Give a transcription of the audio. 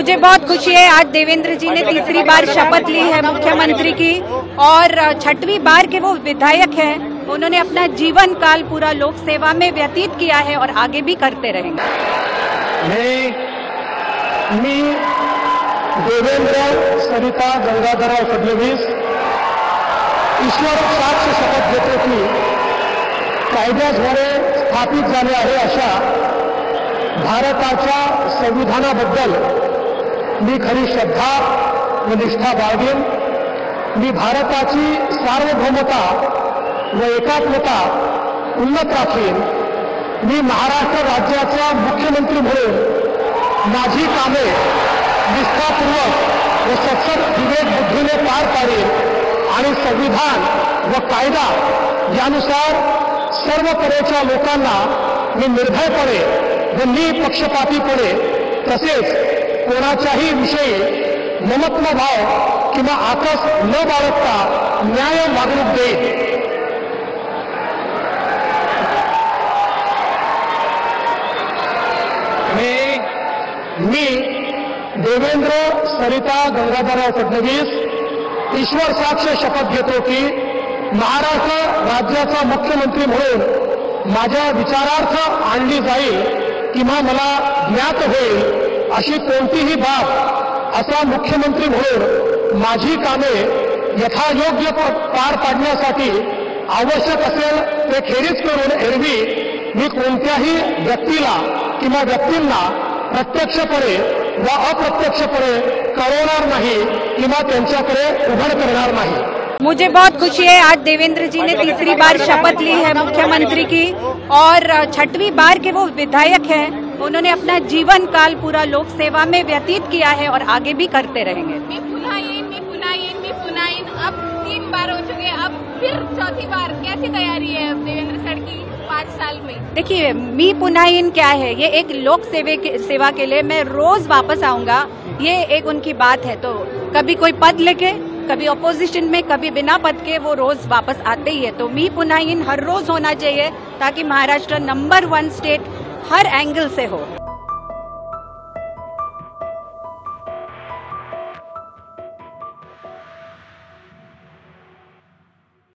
मुझे बहुत खुशी है, आज देवेंद्र जी ने तीसरी बार शपथ ली है मुख्यमंत्री की और छठवीं बार के वो विधायक हैं। उन्होंने अपना जीवन काल पूरा लोक सेवा में व्यतीत किया है और आगे भी करते रहेंगे। मी देवेंद्र सरिता गंगाधरराव फडणवीस ईश्वर साक्ष शपथ घेतो की कायद्याद्वारे स्थापित झाले आहे अशा भारताच्या संविधानाबद्दल मी खरी श्रद्धा व निष्ठा बाळगेन। मी भारताची सार्वभौमता व एकात्मता उन्नत राखीन। मी महाराष्ट्र राज्याचा मुख्यमंत्री म्हणून माझी कामे निष्ठापूर्वक व सत्सद विवेक बुद्धीने पार पाडेन आणि संविधान व कायदा यानुसार सर्व तऱ्हेच्या लोकांना मी निर्भयपणे व निपक्षपातीपणे तसेच कोणाच्याही विषयी ममत्व भाव किंवा आकस न बाळगता न्याय वागणूक देईन। मी देवेंद्र सरिता गंगाधरराव फडणवीस ईश्वर साक्ष शपथ घेतो की महाराष्ट्र राज्याचा मुख्यमंत्री म्हणून माझ्या विचारार्थ आणली जाईल किंवा मला ज्ञात होईल अशी कोणतीही बाब असा मुख्यमंत्री म्हणून माझी कामे यथायोग्य पार पाडण्यासाठी आवश्यक असेल ते खेरीज करून एरवी मी कोणत्याही व्यक्तीला किंवा व्यक्तींना प्रत्यक्षपणे व अप्रत्यक्षपणे कळवणार नाही किंवा त्यांच्याकडे उघड करणार नाही। मुझे बहुत खुशी है, आज देवेंद्र जी ने तीसरी बार शपथ ली है मुख्यमंत्री की और छठवीं बार के वो विधायक हैं। उन्होंने अपना जीवन काल पूरा लोक सेवा में व्यतीत किया है और आगे भी करते रहेंगे। मी पुन्हा येईन, अब 3 बार हो चुके, अब फिर चौथी बार। कैसी तैयारी है देवेंद्र सर की 5 साल में? देखिए, मी पुन्हा येईन क्या है, ये एक लोक सेवा के लिए मैं रोज वापस आऊंगा, ये एक उनकी बात है। तो कभी कोई पद लेके, कभी अपोजिशन में, कभी बिना पद के वो रोज वापस आते ही है। तो मी पुन्हा येईन हर रोज होना चाहिए ताकि महाराष्ट्र नंबर 1 स्टेट हर एंगल से हो।